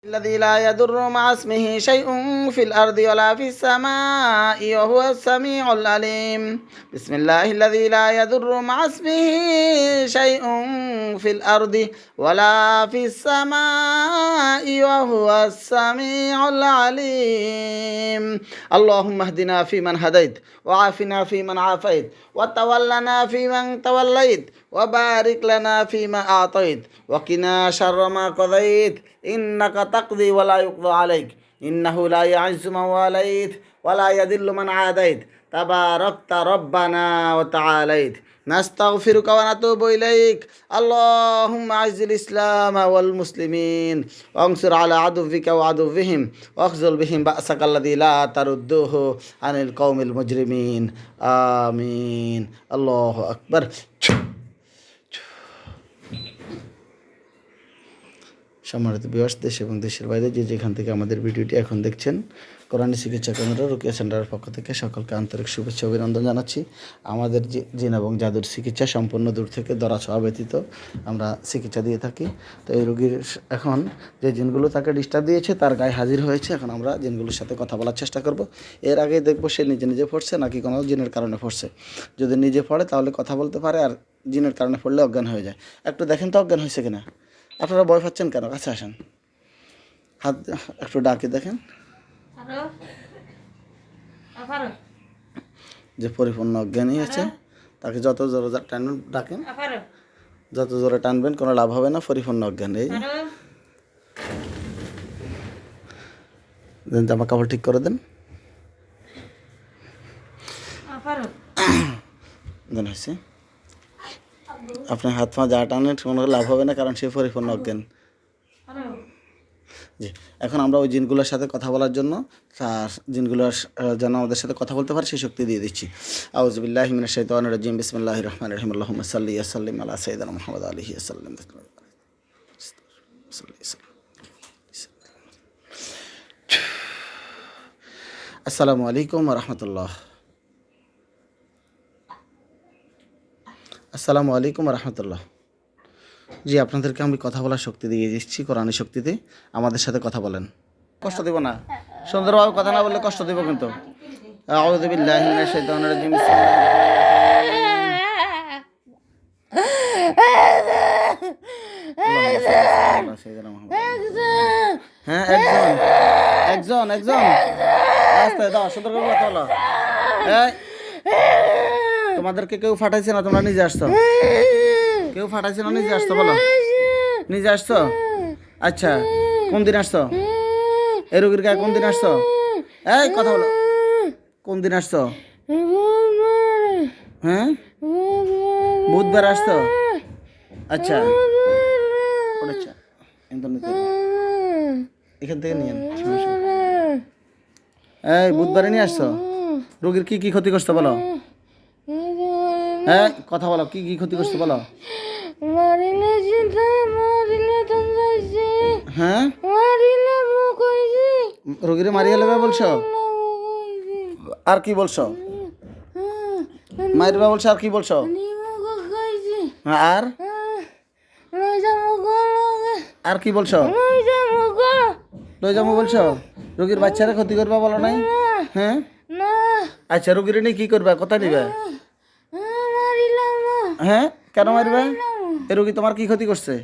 الذي لا يضر مع اسمه شيء في الأرض ولا في السماء وهو السميع العليم. بسم الله الذي لا يضر مع اسمه شيء في الأرض ولا في السماء وهو السميع العليم. اللهم اهدنا فيمن هديت وعافنا فيمن عافيت وتولنا فيمن توليت وبارك لنا فيما أعطيت وقنا شر ما قضيت إنك تقضي ولا يقضى عليك إنه لا يعز من واليت ولا يذل من عاديت تباركت ربنا وتعاليت. نستغفرك ونتوب إليك. اللهم أعز الإسلام والمسلمين وانصر على عدوك وعدوهم واخذل بهم بأسك الذي لا تردوه عن القوم المجرمين. آمين. الله أكبر. সম্মানিত ভিউয়ার্স, দেশ এবং দেশের বাইরে যে যেখান থেকে আমাদের ভিডিওটি এখন দেখছেন, কোরআনী চিকিৎসা কেন্দ্র রুকিয়া সেন্টারের পক্ষ থেকে সকলকে আন্তরিক শুভেচ্ছা অভিনন্দন জানাচ্ছি। আমাদের জিন এবং জাদুর চিকিৎসা সম্পূর্ণ দূর থেকে ধরা ছোঁয়া ব্যতীত আমরা চিকিৎসা দিয়ে থাকি। তো এই রোগীর এখন যে জিনগুলো তাকে ডিস্টার্ব দিয়েছে তার গায়ে হাজির হয়েছে। এখন আমরা জিনগুলোর সাথে কথা বলার চেষ্টা করব। এর আগে দেখব সে নিজে নিজে পড়ছে নাকি কোনো জিনের কারণে পড়ছে। যদি নিজে পড়ে তাহলে কথা বলতে পারে, আর জিনের কারণে পড়লে অজ্ঞান হয়ে যায়। একটু দেখেন তো অজ্ঞান হয়েছে কিনা। আপনারা ভয় পাচ্ছেন কেন? কাছে আসেন, হাত একটু ডাকে দেখেন যে পরিপূর্ণ অজ্ঞানী আছে তাকে যত জোরে টানবেন, ডাকেন যত জোরে টানবেন কোনো লাভ হবে না। পরিপূর্ণ অজ্ঞান। এই জামা কাপড় ঠিক করে দেন। দেন হয়েছে। আপনার হাত পা যা টানেন কোনো লাভ হবে না, কারণ সে পরিপূর্ণ অজ্ঞান। জি, এখন আমরা ওই জিনগুলোর সাথে কথা বলার জন্য জিনগুলোর যেন আমাদের সাথে কথা বলতে পারে সেই শক্তি দিয়ে দিচ্ছি। আউযু বিল্লাহি মিনাশ শাইতানির রাজিম। বিসমিল্লাহির রহমানির রহিম। আল্লাহুম্মা সাল্লি ওয়া সাল্লিম আলা সাইয়্যিদিনা মুহাম্মদ আলিহি ওয়া সাল্লাম। আসসালামু আলাইকুম ওয়া রাহমাতুল্লাহ। আসসালামু আলাইকুম রহমতুল্লাহ। জি, আপনাদেরকে আমি কথা বলার শক্তি দিয়ে দিচ্ছি কোরআনী শক্তিতে। আমাদের সাথে কথা বলেন। কষ্ট দেব না, সুন্দরভাবে কথা না বললে কষ্ট দেব কিন্তু। আউযু বিল্লাহি মিনাশ শাইতানির রাজিম। হ্যাঁ, একজন আস্তে দাও, সুন্দর করে কথা বলো। তোমাদেরকে কেউ ফাটাইছে না, তোমরা নিজে আসছো? কেউ ফাটাইছে না, নিজে আসতো? বলো, নিজে আসছো? আচ্ছা, কোন দিন আসছো? এই রোগীর গায়ে কোন দিন আসছো? এই কথা বলো, কোন দিন আসছো? হ্যাঁ, বুধবার আসছো? আচ্ছা, এখান থেকে নিয়ে এই বুধবারে নিয়ে আসছো। রোগীর কি কি ক্ষতি করছো বলো? হ্যাঁ, কথা বলো, কি কি ক্ষতি করছো বলো? হ্যাঁ, রোগীরে মারিয়ে লেবে বলছো? আর কি বলছো? মারিবা বলছো, আর কি বলছো? আর কি বলছো? লই যাবো বলছো? রোগীর বাচ্চারা ক্ষতি করবা বলো নাই? হ্যাঁ, আচ্ছা, রোগীর নিয়ে কি করবা, কোথায় নিবা? হ্যাঁ, কেন মারবে? এই রোগী তোমার কি ক্ষতি করছে?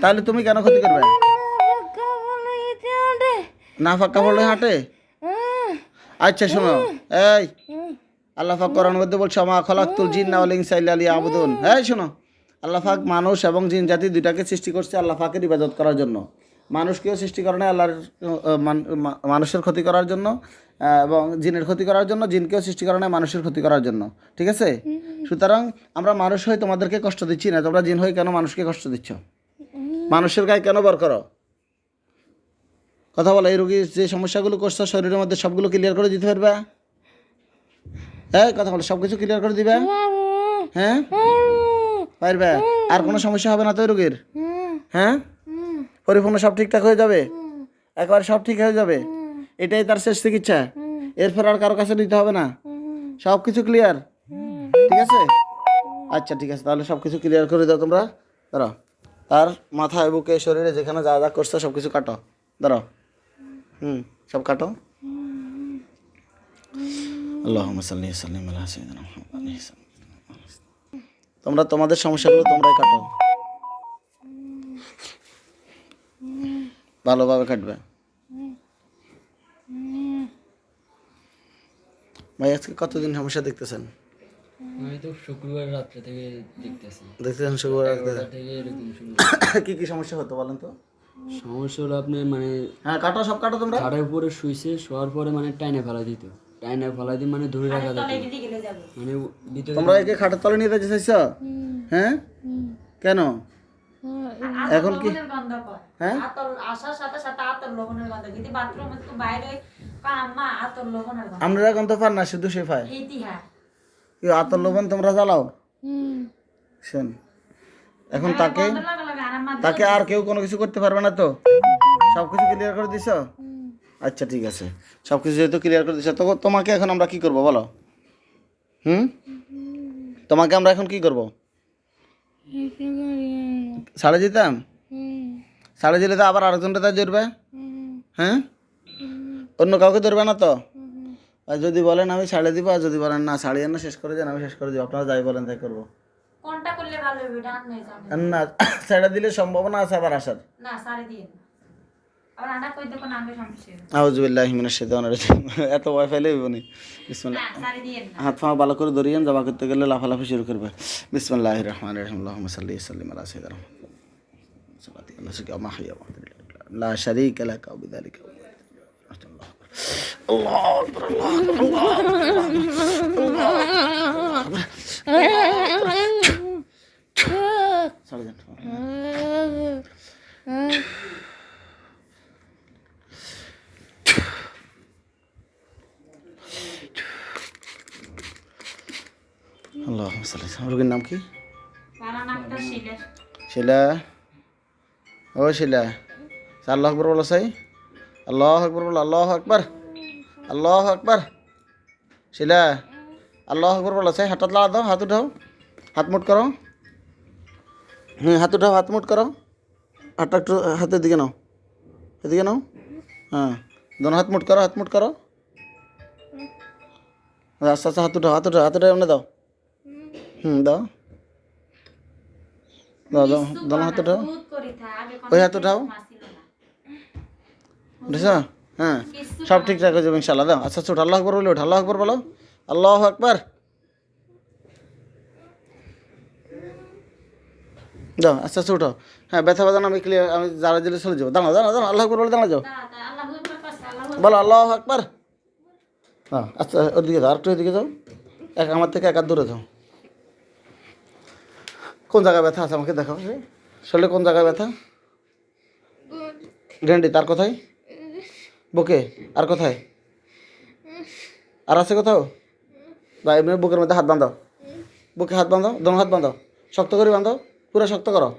তাহলে তুমি কেন ক্ষতি করবে? না ফাঁকা পড়লে হাঁটে? আচ্ছা শোনো, এই আল্লাহ পাক কোরআনের মধ্যে বলছে মা খালাকতুল জিন্না ওয়াল ইনসা ইল্লা লিয়াবুদুন। এই শোনো, আল্লাহ পাক মানুষ এবং জিন জাতি দুইটাকে সৃষ্টি করছে আল্লাহ পাকের ইবাদত করার জন্য। মানুষকেও সৃষ্টি করে না আল্লাহর মানুষের ক্ষতি করার জন্য, এবং জিনের ক্ষতি করার জন্য। জিনকেও সৃষ্টি করে না মানুষের ক্ষতি করার জন্য। ঠিক আছে? সুতরাং আমরা মানুষ হয়ে তোমাদেরকে কষ্ট দিচ্ছি না, তোমরা জিন হয়ে কেন মানুষকে কষ্ট দিচ্ছ? মানুষের গায়ে কেন বার করো? কথা বলো, এই রোগীর যে সমস্যাগুলো করছো শরীরের মধ্যে সবগুলো ক্লিয়ার করে দিতে পারবে? হ্যাঁ, কথা বলো, সব কিছু ক্লিয়ার করে দিবে? হ্যাঁ, পারবে? আর কোনো সমস্যা হবে না তো এই রোগীর? হ্যাঁ, পরিপূর্ণ সব ঠিকঠাক হয়ে যাবে, একবারে সব ঠিক হয়ে যাবে। এটাই তার শেষ চিকিৎসা। এরপর আর কারো কাছে নিতে হবে না, সব কিছু ক্লিয়ার। ঠিক আছে? আচ্ছা, ঠিক আছে, তাহলে সব কিছু ক্লিয়ার করে দাও তোমরা। দাঁড়াও। আর মাথায় বুকে শরীরে যেখানে যা যা করছে সব কিছু কাটো, ধরো, সব কাটো। আল্লাহুম্মা সাল্লি ওয়া সাল্লিম আলা সাইয়্যিদিনা মুহাম্মাদ। তোমরা তোমাদের সমস্যাগুলো তোমরাই কাটো, ভালোভাবে কাটবে। ভাই আজকে কতদিন সমস্যা দেখতেছেন? আমি তো শুক্রবার রাত্রে থেকে দেখতেছেন শুক্রবার রাত্রে থেকে এরকম শুরু। কি কি সমস্যা হতো বলেন তো? সমস্যা হলো আপনার মানে হ্যাঁ কাটো, সব কাটো তোমরা। খাটের উপরে শুইছে, শোয়ার পরে মানে টাইনা ফেলা দিত, টাইনা ফেলা দিয়ে মানে ধরে রাখা যেত, মানে ভিতরে। তোমরা একে খাটের তলে নিয়ে যেতে চাইছো? হ্যাঁ কেন এখন কি? হ্যাঁ আসার সাথে সাথে আতর লবণের গন্ধ, কিন্তু বাথরুমে তো বাইরে কাম্মা আতর লবণের গন্ধ। আমরা এখন তো পার না, শুধু সে পায় ইতিহাস আতর লবণ তোমরা জ্বালাও। শোন, এখন তাকে আর কেউ কোনো কিছু করতে পারবে না তো? সবকিছু ক্লিয়ার করে দিছো? আচ্ছা ঠিক আছে, সবকিছু যেহেতু ক্লিয়ার করে দিছো, তো তোমাকে এখন আমরা কি করব বলো? তোমাকে আমরা এখন কি করব? ছাড়ে দিতাম? ছাড়ে দিলে তো আবার আরেকজনটা তাই ধরবে। হ্যাঁ, অন্য কাউকে ধরবে না তো? আর যদি বলেন আমি ছাড়ে দিব, আর যদি বলেন না ছাড়িয়ে না শেষ করে দেন, আমি শেষ করে দিব, আপনারা যাই বলেন তাই করবো। কোনটা করলে ভালো হবে এটা আর নেই জানেন না, ছেড়ে দিলে সম্ভাবনা আছে আবার আসার। না সারি দিন আবার আনা কই দেখো না আমি সমস্যা আউযু বিল্লাহি মিনাশ শাইতানির রাজিম। এত ভয় ফেলে হইবনি। বিসমিল্লাহ, না সারি দিন না হাত পা ভালো করে ধরিয়েন, জবা করতে গেলে লাফালাফি শুরু করবে। বিসমিল্লাহির রহমানির রহিম। আল্লাহুম্মা সাল্লি ওয়া সাল্লিম আলা সাইয়্যিদিনা মুহাম্মাদ সাল্লাল্লাহু আলাইহি ওয়া সাল্লাম মাহিয়া ওয়া লা শারীকা লাকা ওয়া বিযালিকা আল্লাহু আকবার, আল্লাহু আকবার। ছাড়ে দেন। আল্লাহুম্মা সাল্লি। রোগীর নাম কি? কারণ একটা শিলে শিলা। ও শিলা, আল্লাহু আকবার বলো। সাই আল্লাহু আকবার বলো। আল্লাহু আকবার, আল্লাহু আকবার। শিলা আল্লাহু আকবার বলো। সাই হাতটা লাগা দাও, হাত উঠাও, হাত মুট করো। হাত উঠাও, হাত মুট করো। হাতটা একটু হাতের দিকে নাও, এদিকে নাও। হ্যাঁ, দোনো হাত মুট করো, হাত মুট করো। আস্তে আস্তে হাত উঠাও, হাত উঠাও, হাত উঠাও এমনি দাও। দাও দাও দাও, দোনো হাত উঠাও। দুধ করি থা আগে কোন ওই হাত উঠাও, মাছিল না বুঝছো? হ্যাঁ, সব ঠিকঠাক হয়ে যাবে ইনশাল্লাহ। দাও আচ্ছা ছোট, আল্লাহ আকবর বলে ওঠ, আল্লাহ আকবর বলো। আল্লাহু আকবার। দাও আচ্ছা আচ্ছা উঠো। হ্যাঁ, ব্যথা ব্যথা আমি ক্লিয়ার, আমি যারা দিলে চলে যাবো। দাঁড়াও দাঁড়াও দাঁড়াও, আল্লাহ আকবর বলে দাঁড়া যাও। আল্লাহু আকবার পাশে আল্লাহু বলো আল্লাহু আকবার। হ্যাঁ আচ্ছা, ওদিকে যাও, আরেকটু ওদিকে যাও, আমার থেকে এক হাত দূরে যাও। কোন জায়গায় ব্যথা আছে আমাকে দেখাও। শরীরে কোন জায়গায় ব্যথা? গ্যান্ডি, তার কোথায়? বুকে। আর কোথায়? আর আছে কোথাও? বা এমনি বুকের মধ্যে হাত বাঁধাও, বুকে হাত বাঁধাও, দোনো হাত বাঁধাও, শক্ত করে বাঁধাও, পুরো শক্ত করো।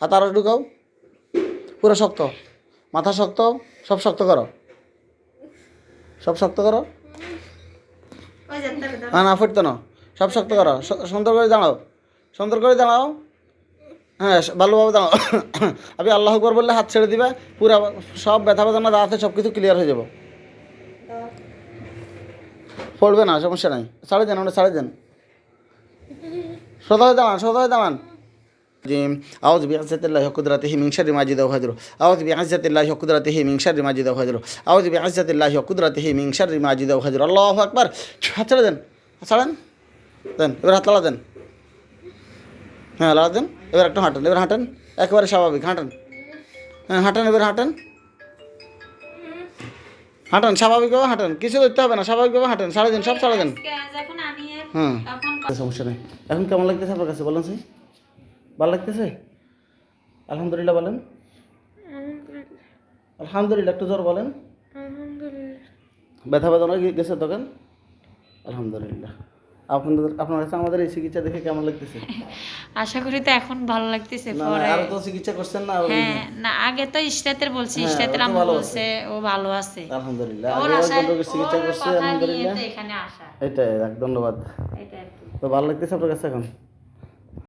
হাত আরো ঢুকাও, পুরো শক্ত, মাথা শক্ত, সব শক্ত করো, সব শক্ত করো। ওই যে না না ফুটতো না, সব শক্ত করো, সুন্দর করে দাঁড়াও, সুন্দর করে দাঁড়াও। হ্যাঁ ভালোভাবে দাঁড়াও। আমি আল্লাহ আকবর বললে হাত ছেড়ে দিবে, পুরো সব ব্যথা বেদনা দাঁড়াতে সব কিছু ক্লিয়ার হয়ে যাব, পড়বে না, সমস্যা নাই। ছাড়ে দেন, ওটা ছাড়ে দেন, সোজা হয়ে দাঁড়ান, সোজা হয়ে দাঁড়ান। أعوذ بعزة الله وقدرته من شر ما جد وهجره. أعوذ بعزة الله وقدرته من شر ما جد وهجره. أعوذ بعزة الله وقدرته من شر ما جد وهجره. الله أكبر. হাত ছেড়ে দেন, ছাড়েন দেন, এবার হাত লাগা দেন। হ্যাঁ লাগা দেন, এবার একটু হাঁটেন, এবার হাঁটেন, একেবারে স্বাভাবিক হাঁটেন। হ্যাঁ হাঁটেন, এবার হাঁটেন, হাঁটেন স্বাভাবিকভাবে হাঁটেন, কিছু করতে হবে না, স্বাভাবিকভাবে হাঁটেন। ছাড়ে দিন, সব ছাড়ে দেন। যখন আমি হুম, তখন সমস্যা নেই। এখন কেমন লাগতেছে আপনার কাছে বলেন? সেই ভালো লাগতেছে? আলহামদুলিল্লাহ বলেন। আলহামদুলিল্লাহ, একটু জোর বলেন। ব্যথা বেদনা গেছে তখন? আলহামদুলিল্লাহ। আপনার কাছে আমাদের এই চিকিৎসা দেখে কেমন লাগতেছে? আশা করি তো এখন ভালো লাগতেছে। না পরে আরো তো চিকিৎসা করছেন না? হ্যাঁ না, আগে তো ইশরাতের বলছি, হ্যাঁ, ইশরাতের ও তো আম্মু ভালো বলছে ও ভালো আছে। আলহামদুলিল্লাহ, ওর আগে আশায় রোগীর চিকিৎসা ওর করছে, কথা নিয়ে আলহামদুলিল্লাহ। তো এখানে আসা, এটাই, ধন্যবাদ। এটা আর কি। তো ভালো লাগতেছে আপনার কাছে এখন?